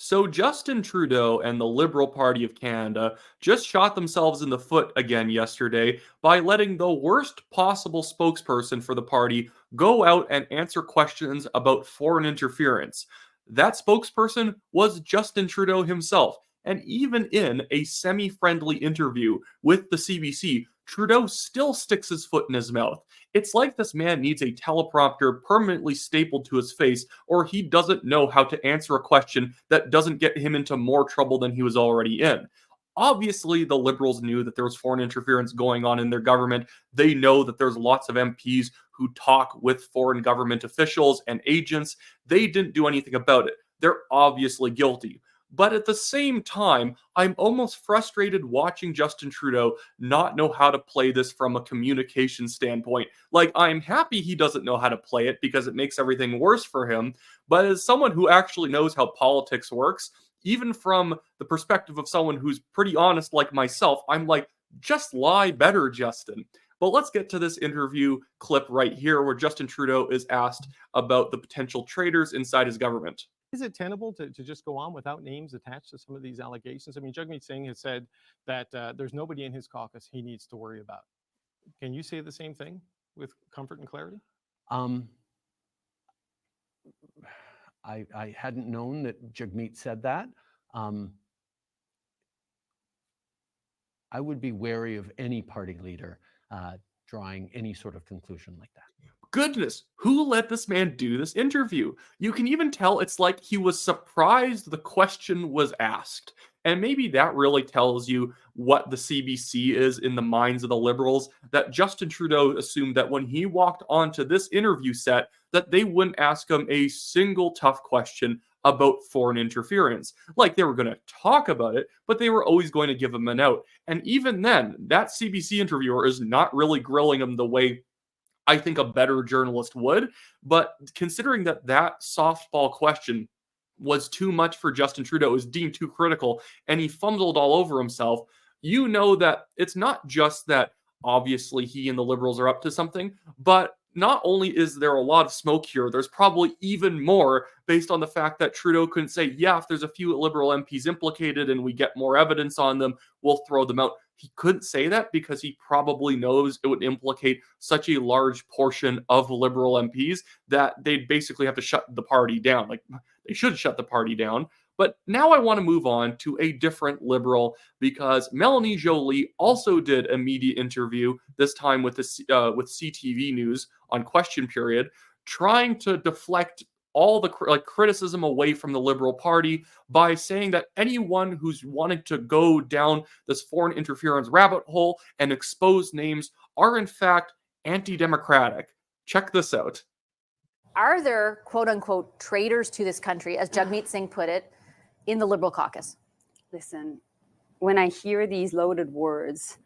So Justin Trudeau and the Liberal Party of Canada just shot themselves in the foot again yesterday by letting the worst possible spokesperson for the party go out and answer questions about foreign interference. That spokesperson was Justin Trudeau himself. And even in a semi friendly interview with the CBC, Trudeau still sticks his foot in his mouth. It's like this man needs a teleprompter permanently stapled to his face, or he doesn't know how to answer a question that doesn't get him into more trouble than he was already in. Obviously, the Liberals knew that there was foreign interference going on in their government. They know that there's lots of MPs who talk with foreign government officials and agents. They didn't do anything about it. They're obviously guilty. But at the same time, I'm almost frustrated watching Justin Trudeau not know how to play this from a communication standpoint. Like, I'm happy he doesn't know how to play it because it makes everything worse for him. But as someone who actually knows how politics works, even from the perspective of someone who's pretty honest like myself, I'm like, just lie better, Justin. But let's get to this interview clip right here where Justin Trudeau is asked about the potential traitors inside his government. Is it tenable to just go on without names attached to some of these allegations? I mean, Jagmeet Singh has said that there's nobody in his caucus he needs to worry about. Can you say the same thing with comfort and clarity? I hadn't known that Jagmeet said that. I would be wary of any party leader drawing any sort of conclusion like that. Goodness, who let this man do this interview? You can even tell it's like he was surprised the question was asked. And maybe that really tells you what the CBC is in the minds of the Liberals, that Justin Trudeau assumed that when he walked onto this interview set, that they wouldn't ask him a single tough question about foreign interference. Like, they were going to talk about it, but they were always going to give him an out. And even then, that CBC interviewer is not really grilling him the way I think a better journalist would. But considering that that softball question was too much for Justin Trudeau, was deemed too critical, and he fumbled all over himself, you know that it's not just that obviously he and the Liberals are up to something, but not only is there a lot of smoke here, there's probably even more based on the fact that Trudeau couldn't say, yeah, if there's a few Liberal MPs implicated and we get more evidence on them, we'll throw them out. He couldn't say that because he probably knows it would implicate such a large portion of Liberal MPs that they'd basically have to shut the party down. Like, they should shut the party down. But now I want to move on to a different Liberal because Melanie Joly also did a media interview, this time with with CTV News on Question Period, trying to deflect all the criticism away from the Liberal Party by saying that anyone who's wanted to go down this foreign interference rabbit hole and expose names are in fact anti-democratic. Check this out. Are there quote unquote traitors to this country, as Jagmeet Singh put it, in the Liberal caucus? Listen, when I hear these loaded words,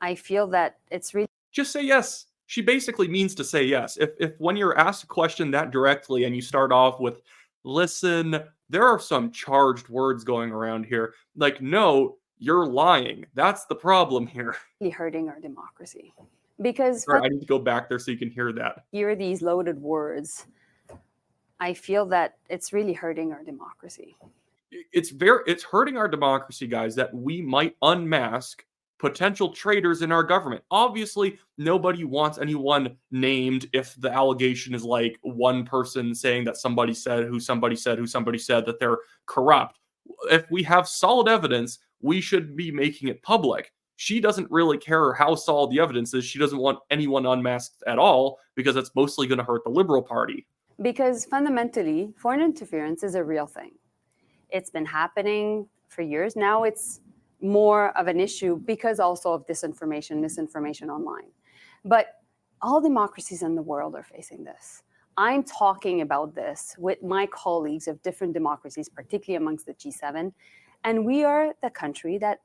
I feel that it's really... Just say yes. She basically means to say yes. If when you're asked a question that directly and you start off with, listen, there are some charged words going around here. Like, no, you're lying. That's the problem here. Really hurting our democracy. Because... Sorry, I need to go back there so you can hear that. Hear these loaded words, I feel that it's really hurting our democracy. It's hurting our democracy, guys, that we might unmask potential traitors in our government. Obviously, nobody wants anyone named if the allegation is like one person saying that somebody said that they're corrupt. If we have solid evidence, we should be making it public. She doesn't really care how solid the evidence is. She doesn't want anyone unmasked at all because that's mostly going to hurt the Liberal Party. Because fundamentally, foreign interference is a real thing. It's been happening for years. Now it's more of an issue because also of misinformation online. But all democracies in the world are facing this. I'm talking about this with my colleagues of different democracies, particularly amongst the G7, and we are the country that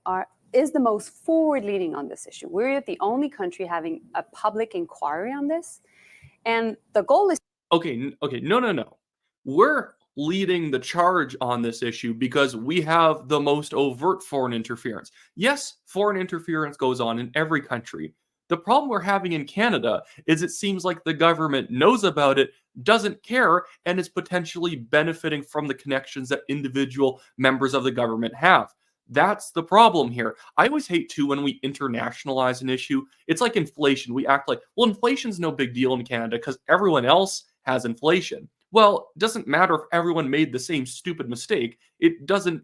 is the most forward-leaning on this issue. We're the only country having a public inquiry on this, and the goal is... Okay, no. We're leading the charge on this issue because we have the most overt foreign interference. Yes, foreign interference goes on in every country. The problem we're having in Canada is it seems like the government knows about it, doesn't care, and is potentially benefiting from the connections that individual members of the government have. That's the problem here. I always hate too when we internationalize an issue. It's like inflation. We act like, well, inflation's no big deal in Canada because everyone else has inflation. Well, it doesn't matter if everyone made the same stupid mistake. It doesn't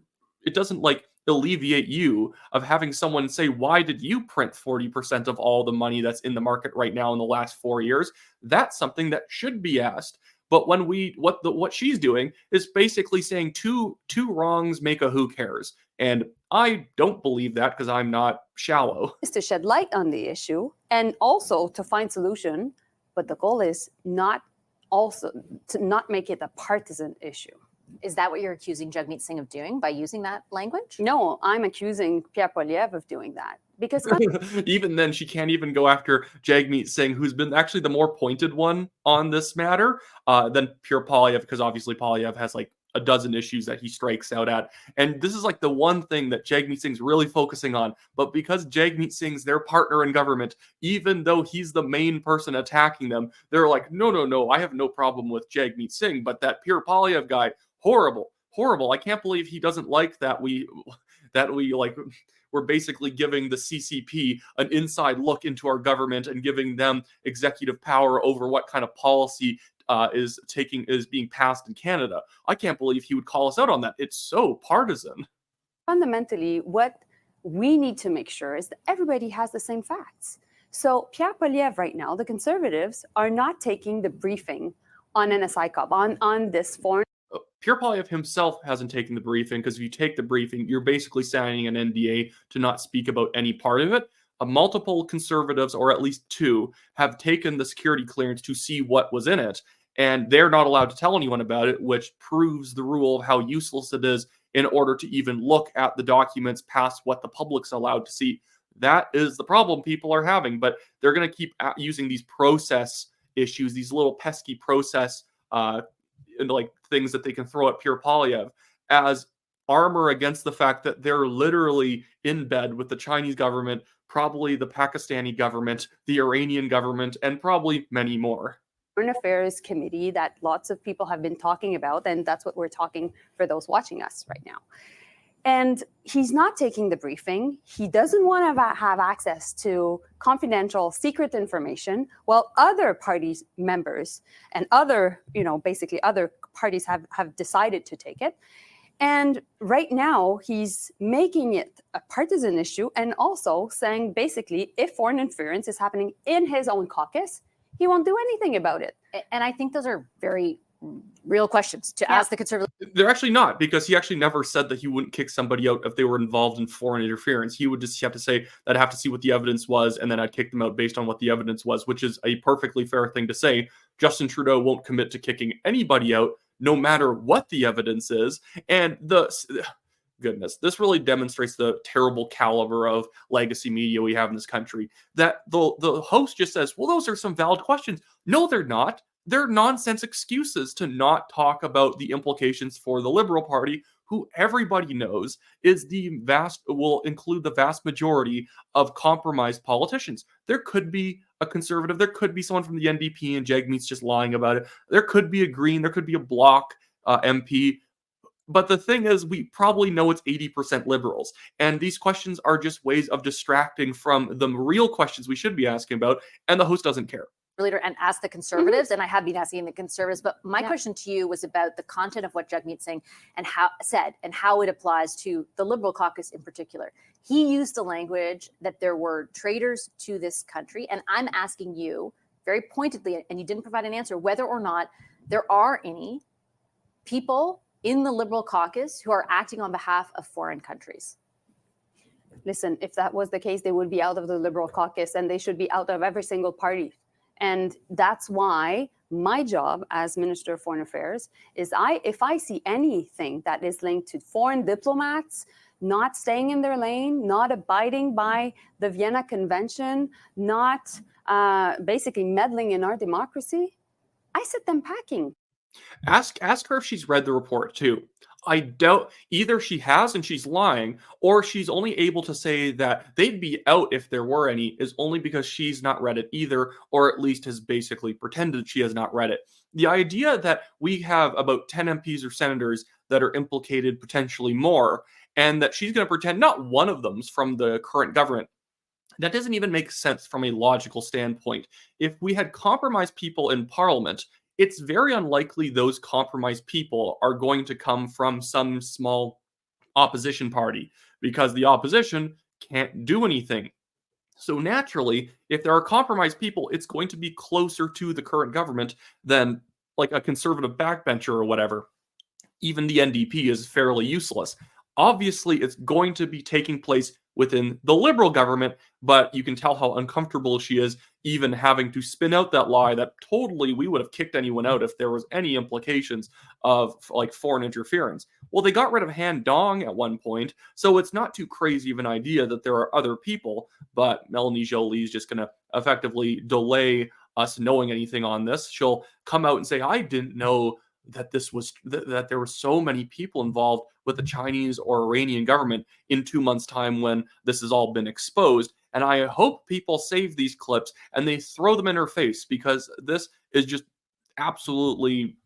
like alleviate you of having someone say, why did you print 40% of all the money that's in the market right now in the last 4 years? That's something that should be asked. But when what she's doing is basically saying two wrongs make a who cares. And I don't believe that because I'm not shallow. Is to shed light on the issue and also to find solution, but the goal is not also to not make it a partisan issue. Is that what you're accusing Jagmeet Singh of doing by using that language? No, I'm accusing Pierre Poilievre of doing that because Even then, she can't even go after Jagmeet Singh, who's been actually the more pointed one on this matter than Pierre Poilievre, because obviously Poilievre has like a dozen issues that he strikes out at. And this is like the one thing that Jagmeet Singh's really focusing on. But because Jagmeet Singh's their partner in government, even though he's the main person attacking them, they're like, no, I have no problem with Jagmeet Singh, but that Pierre Poilievre guy, horrible. I can't believe he doesn't like that we like we're basically giving the CCP an inside look into our government and giving them executive power over what kind of policy is being passed in Canada. I can't believe he would call us out on that. It's so partisan. fundamentally what we need to make sure is that everybody has the same facts. So Pierre Poilievre right now, the Conservatives are not taking the briefing on NSI COP, on this foreign. Pierre Poilievre himself hasn't taken the briefing because if you take the briefing, you're basically signing an NDA to not speak about any part of it. Multiple Conservatives, or at least two, have taken the security clearance to see what was in it, and they're not allowed to tell anyone about it, which proves the rule of how useless it is in order to even look at the documents past what the public's allowed to see. That is the problem people are having, but they're going to keep using these process issues, these little pesky process and like things that they can throw at Pierre Poilievre as armor against the fact that they're literally in bed with the Chinese government, probably the Pakistani government, the Iranian government, and probably many more. Foreign Affairs Committee that lots of people have been talking about, and that's what we're talking for those watching us right now. And he's not taking the briefing. He doesn't want to have access to confidential, secret information, while other parties' members and other, basically other parties have decided to take it. And right now, he's making it a partisan issue and also saying, basically, if foreign interference is happening in his own caucus, he won't do anything about it. And I think those are very real questions to ask the Conservative. They're actually not, because he actually never said that he wouldn't kick somebody out if they were involved in foreign interference. He would just have to say that I have to see what the evidence was, and then I'd kick them out based on what the evidence was, which is a perfectly fair thing to say. Justin Trudeau won't commit to kicking anybody out, no matter what the evidence is. And goodness, this really demonstrates the terrible caliber of legacy media we have in this country. That the host just says, well, those are some valid questions. No, they're not. They're nonsense excuses to not talk about the implications for the Liberal Party, who everybody knows will include the vast majority of compromised politicians. There could be a Conservative, there could be someone from the NDP, and Jagmeet's just lying about it. There could be a Green, there could be a Bloc MP. But the thing is, we probably know it's 80% Liberals. And these questions are just ways of distracting from the real questions we should be asking about, and the host doesn't care. Leader and ask the Conservatives, and I have been asking the Conservatives, but my question to you was about the content of what Jagmeet Singh and how it applies to the Liberal caucus in particular. He used the language that there were traitors to this country, and I'm asking you very pointedly, and you didn't provide an answer, whether or not there are any people in the Liberal caucus who are acting on behalf of foreign countries. Listen, if that was the case, they would be out of the Liberal caucus, and they should be out of every single party. And that's why my job as Minister of Foreign Affairs is if I see anything that is linked to foreign diplomats not staying in their lane, not abiding by the Vienna Convention, not basically meddling in our democracy, I set them packing. Ask her if she's read the report too. I doubt either she has and she's lying, or she's only able to say that they'd be out if there were any, is only because she's not read it either, or at least has basically pretended she has not read it. The idea that we have about 10 MPs or senators that are implicated, potentially more, and that she's going to pretend not one of them's from the current government, that doesn't even make sense from a logical standpoint. If we had compromised people in Parliament, it's very unlikely those compromised people are going to come from some small opposition party, because the opposition can't do anything. So naturally, if there are compromised people, it's going to be closer to the current government than like a conservative backbencher or whatever. Even the NDP is fairly useless. Obviously, it's going to be taking place within the Liberal government, but you can tell how uncomfortable she is even having to spin out that lie that totally we would have kicked anyone out if there was any implications of like foreign interference. Well, they got rid of Han Dong at one point, so it's not too crazy of an idea that there are other people, but Melanie Joly is just going to effectively delay us knowing anything on this. She'll come out and say, I didn't know that this was that there were so many people involved with the Chinese or Iranian government in 2 months' time when this has all been exposed. And I hope people save these clips and they throw them in her face, because this is just absolutely,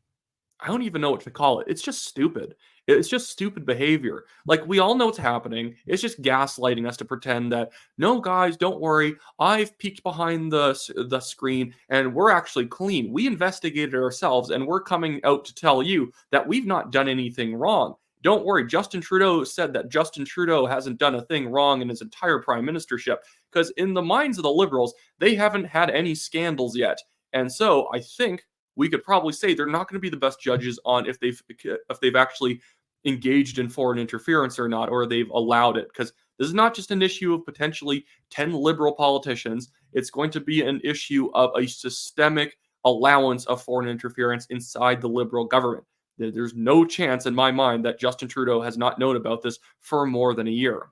I don't even know what to call it. It's just stupid. It's just stupid behavior. Like, we all know what's happening. It's just gaslighting us to pretend that, no, guys, don't worry. I've peeked behind the screen and we're actually clean. We investigated ourselves and we're coming out to tell you that we've not done anything wrong. Don't worry. Justin Trudeau said that Justin Trudeau hasn't done a thing wrong in his entire prime ministership, because in the minds of the Liberals, they haven't had any scandals yet. And so I think we could probably say they're not going to be the best judges on if they've actually engaged in foreign interference or not, or they've allowed it. Because this is not just an issue of potentially 10 Liberal politicians. It's going to be an issue of a systemic allowance of foreign interference inside the Liberal government. There's no chance in my mind that Justin Trudeau has not known about this for more than a year.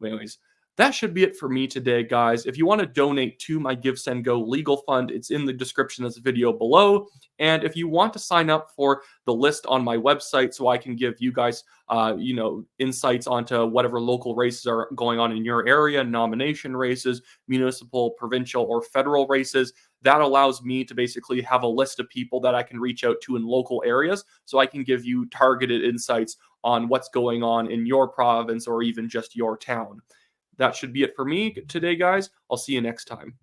Anyways, that should be it for me today, guys. If you want to donate to my Give, Send, Go legal fund, it's in the description of this video below. And if you want to sign up for the list on my website so I can give you guys, insights onto whatever local races are going on in your area, nomination races, municipal, provincial, or federal races, that allows me to basically have a list of people that I can reach out to in local areas so I can give you targeted insights on what's going on in your province or even just your town. That should be it for me today, guys. I'll see you next time.